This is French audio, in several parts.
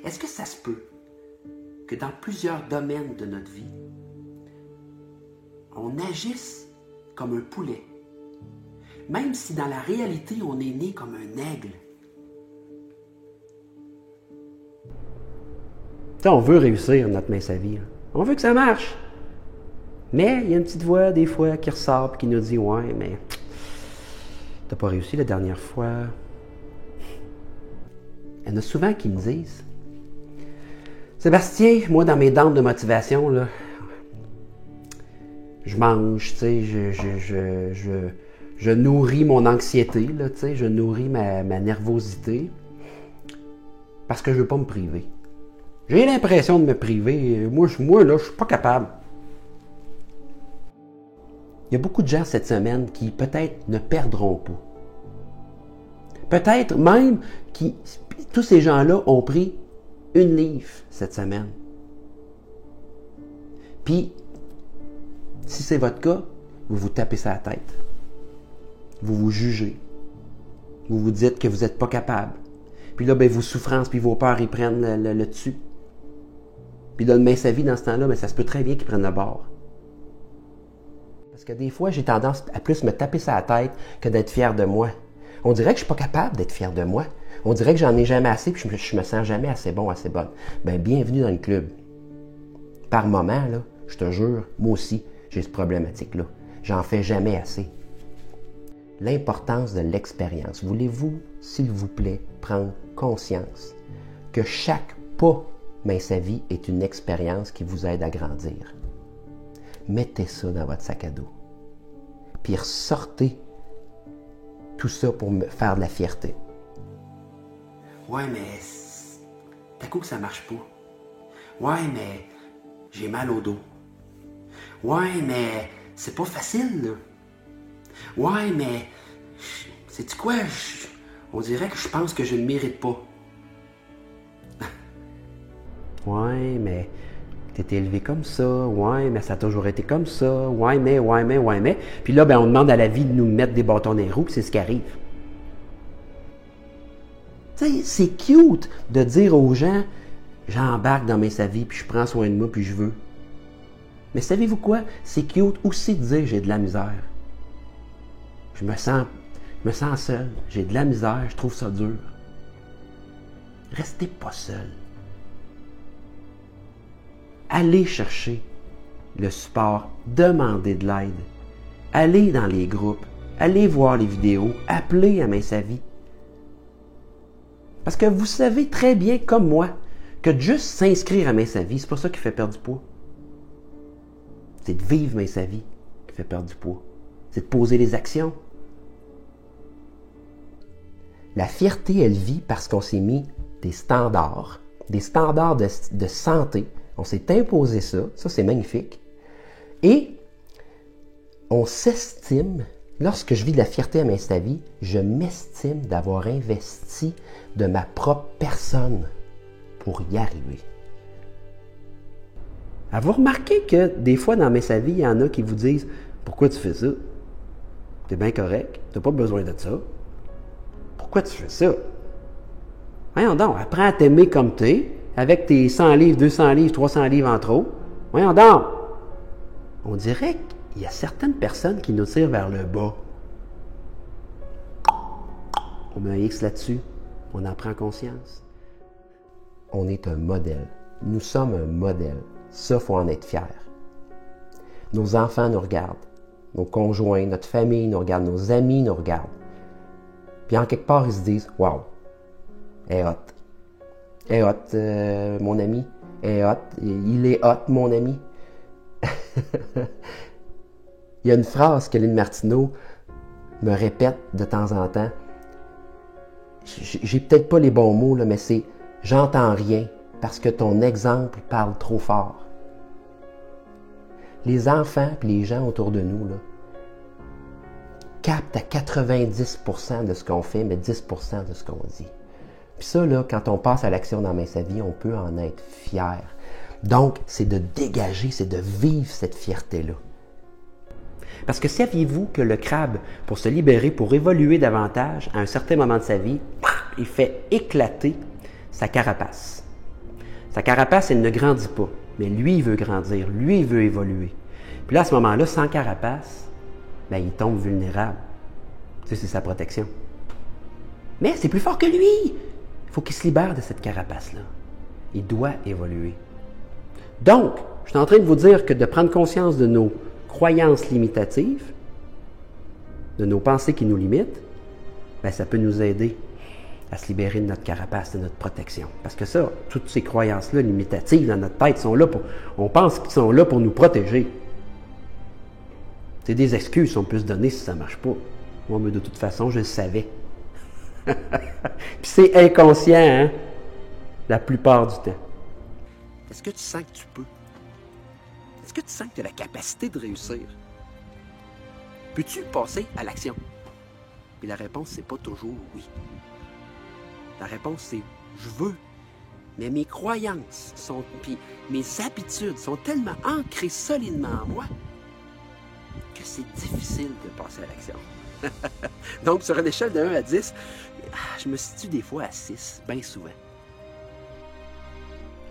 Est-ce que ça se peut que dans plusieurs domaines de notre vie, on agisse comme un poulet, même si dans la réalité, on est né comme un aigle? T'sais, on veut réussir notre mince à vie. Là. On veut que ça marche. Mais il y a une petite voix, des fois, qui ressort et qui nous dit « Ouais, mais t'as pas réussi la dernière fois. » Il y en a souvent qui me disent « Sébastien, moi, dans mes dents de motivation, là, je mange, tu sais, je nourris mon anxiété, là, tu sais, je nourris ma nervosité parce que je veux pas me priver. J'ai l'impression de me priver. Moi là, je suis pas capable. » Il y a beaucoup de gens cette semaine qui peut-être ne perdront pas. Peut-être même que tous ces gens-là ont pris 1 livre cette semaine. Puis, si c'est votre cas, vous vous tapez ça à la tête. Vous vous jugez. Vous vous dites que vous n'êtes pas capable. Puis là, ben, vos souffrances puis vos peurs, ils prennent le dessus. Puis là, le mince à vie, dans ce temps-là, ben, ça se peut très bien qu'ils prennent le bord. Parce que des fois, j'ai tendance à plus me taper ça à la tête que d'être fier de moi. On dirait que je ne suis pas capable d'être fier de moi. On dirait que j'en ai jamais assez puis je me sens jamais assez bon, assez bonne. Ben, bienvenue dans le club. Par moment, là, je te jure, moi aussi, j'ai cette problématique-là. J'en fais jamais assez. L'importance de l'expérience. Voulez-vous, s'il vous plaît, prendre conscience que chaque pas mince à vie est une expérience qui vous aide à grandir? Mettez ça dans votre sac à dos. Puis ressortez tout ça pour me faire de la fierté. Ouais, mais t'as coup que ça marche pas. Ouais, mais j'ai mal au dos. Ouais, mais c'est pas facile, là. Ouais, mais sais-tu quoi? On dirait que je pense que je ne mérite pas. Ouais, mais t'es élevé comme ça. Ouais, mais ça a toujours été comme ça. Ouais, mais. Puis là, ben, on demande à la vie de nous mettre des bâtons dans les roues, puis c'est ce qui arrive. Tu sais, c'est cute de dire aux gens, j'embarque dans mes savies, puis je prends soin de moi, puis je veux. Mais savez-vous quoi? C'est cute aussi de dire, j'ai de la misère. Je me sens seul. J'ai de la misère, je trouve ça dur. Restez pas seul. Allez chercher le support, demandez de l'aide. Allez dans les groupes, allez voir les vidéos, appelez à Mince à vie. Parce que vous savez très bien, comme moi, que de juste s'inscrire à Mince à vie, c'est pas ça qui fait perdre du poids. C'est de vivre Mince à vie qui fait perdre du poids. C'est de poser les actions. La fierté, elle vit parce qu'on s'est mis des standards de santé. On s'est imposé ça c'est magnifique. Et on s'estime, lorsque je vis de la fierté à Mince à vie, je m'estime d'avoir investi de ma propre personne pour y arriver. Avez-vous remarqué que des fois dans Mince à vie, il y en a qui vous disent « Pourquoi tu fais ça? T'es bien correct, t'as pas besoin de ça. Pourquoi tu fais ça? Voyons donc, apprends à t'aimer comme t'es, avec tes 100 livres, 200 livres, 300 livres en trop. Voyons donc! » On dirait qu'il y a certaines personnes qui nous tirent vers le bas. On met un X là-dessus, on en prend conscience. On est un modèle. Nous sommes un modèle. Ça, il faut en être fier. Nos enfants nous regardent. Nos conjoints, notre famille nous regarde. Nos amis nous regardent. Puis en quelque part, ils se disent « Wow, elle est hot. Elle est hot, mon ami. Elle est hot. Il est hot, mon ami. » Il y a une phrase que Lynn Martineau me répète de temps en temps. J'ai peut-être pas les bons mots, là, mais c'est « J'entends rien parce que ton exemple parle trop fort. » Les enfants et les gens autour de nous là, captent à 90% de ce qu'on fait, mais 10% de ce qu'on dit. Puis ça, là, quand on passe à l'action dans Mince à vie, on peut en être fier. Donc, c'est de dégager, c'est de vivre cette fierté-là. Parce que saviez-vous que le crabe, pour se libérer, pour évoluer davantage, à un certain moment de sa vie, il fait éclater sa carapace. Sa carapace, elle ne grandit pas. Mais lui, il veut grandir. Lui, il veut évoluer. Puis là, à ce moment-là, sans carapace, ben, il tombe vulnérable. Tu sais, c'est sa protection. Mais c'est plus fort que lui. Il faut qu'il se libère de cette carapace-là. Il doit évoluer. Donc, je suis en train de vous dire que de prendre conscience de nos croyances limitatives, de nos pensées qui nous limitent, ben, ça peut nous aider à se libérer de notre carapace, de notre protection. Parce que ça, toutes ces croyances-là limitatives dans notre tête sont là pour... On pense qu'ils sont là pour nous protéger. C'est des excuses qu'on peut se donner si ça ne marche pas. Moi, mais de toute façon, je le savais. Puis c'est inconscient, hein? La plupart du temps. Est-ce que tu sens que tu peux? Est-ce que tu sens que tu as la capacité de réussir? Peux-tu passer à l'action? Puis la réponse, c'est pas toujours oui. La réponse, c'est je veux. Mais mes croyances puis mes habitudes sont tellement ancrées solidement en moi que c'est difficile de passer à l'action. Donc, sur une échelle de 1 à 10, je me situe des fois à 6, bien souvent.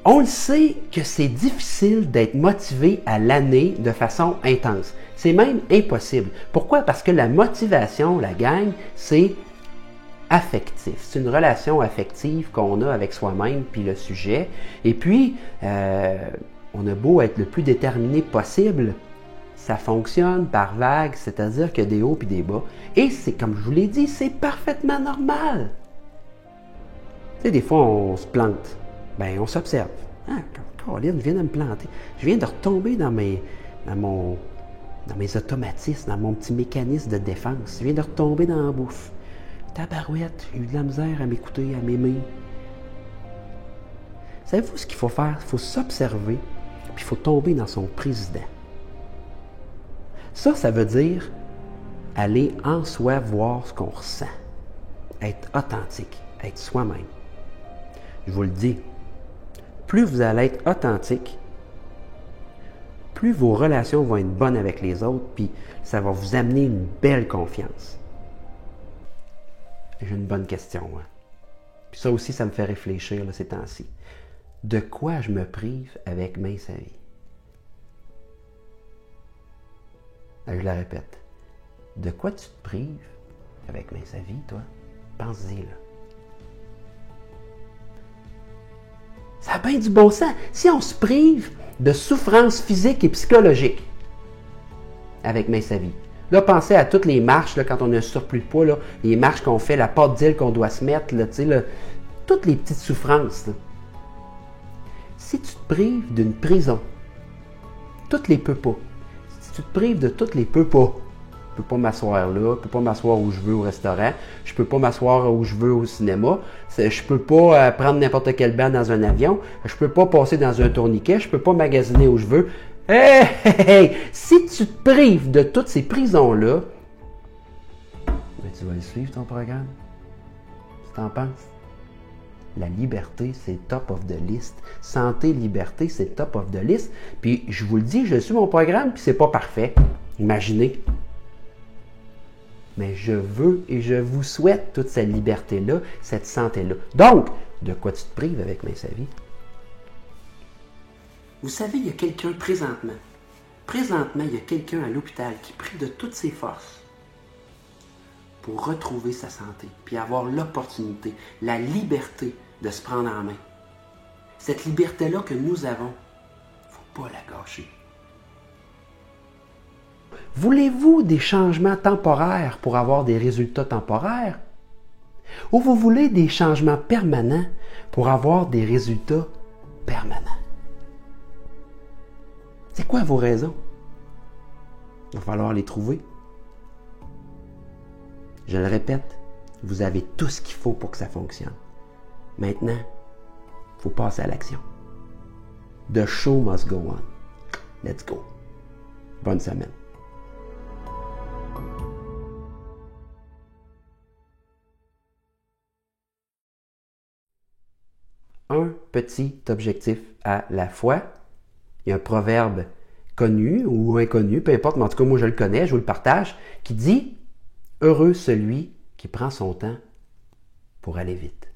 On le sait que c'est difficile d'être motivé à l'année de façon intense. C'est même impossible. Pourquoi? Parce que la motivation, la gang, c'est affectif. C'est une relation affective qu'on a avec soi-même puis le sujet. Et puis, on a beau être le plus déterminé possible, ça fonctionne par vagues, c'est-à-dire qu'il y a des hauts puis des bas. Et c'est, comme je vous l'ai dit, c'est parfaitement normal. Tu sais, des fois, on se plante. Ben, on s'observe. Ah, Caroline vient de me planter. Je viens de retomber dans mes automatismes, dans mon petit mécanisme de défense. Je viens de retomber dans la bouffe. Tabarouette, j'ai eu de la misère à m'écouter, à m'aimer. Savez-vous ce qu'il faut faire? Il faut s'observer, puis il faut tomber dans son président. Ça veut dire aller en soi voir ce qu'on ressent. Être authentique, être soi-même. Je vous le dis, plus vous allez être authentique, plus vos relations vont être bonnes avec les autres, puis ça va vous amener une belle confiance. J'ai une bonne question. Hein? Puis ça aussi, ça me fait réfléchir là, ces temps-ci. De quoi je me prive avec Mince à vie? Je la répète. De quoi tu te prives avec Mince à vie, toi? Pense-y, là. Ça a bien du bon sens. Si on se prive de souffrances physiques et psychologiques avec Mince à vie, là, pensez à toutes les marches, là, quand on a un surplus de poids, là, les marches qu'on fait, la pâte d'île qu'on doit se mettre, là, là, toutes les petites souffrances. Là. Si tu te prives d'une prison, toutes les peux pas. Si tu te prives de toutes les peux pas, je peux pas m'asseoir là, je peux pas m'asseoir où je veux au restaurant, je peux pas m'asseoir où je veux au cinéma, je peux pas prendre n'importe quel bain dans un avion, je peux pas passer dans un tourniquet, je peux pas magasiner où je veux. Hey! Si tu te prives de toutes ces prisons-là, ben tu vas le suivre ton programme. Qu'est-ce que t'en penses? La liberté, c'est top of the list. Santé, liberté, c'est top of the list. Puis je vous le dis, je suis mon programme, puis c'est pas parfait. Imaginez. Mais je veux et je vous souhaite toute cette liberté-là, cette santé-là. Donc, de quoi tu te prives avec Mince à vie? Vous savez, il y a quelqu'un présentement. Présentement, il y a quelqu'un à l'hôpital qui prie de toutes ses forces pour retrouver sa santé, puis avoir l'opportunité, la liberté de se prendre en main. Cette liberté-là que nous avons, il ne faut pas la gâcher. Voulez-vous des changements temporaires pour avoir des résultats temporaires? Ou vous voulez des changements permanents pour avoir des résultats permanents? C'est quoi vos raisons? Il va falloir les trouver. Je le répète, vous avez tout ce qu'il faut pour que ça fonctionne. Maintenant, il faut passer à l'action. The show must go on. Let's go. Bonne semaine. Un petit objectif à la fois. Il y a un proverbe connu ou inconnu, peu importe, mais en tout cas, moi je le connais, je vous le partage, qui dit « Heureux celui qui prend son temps pour aller vite ».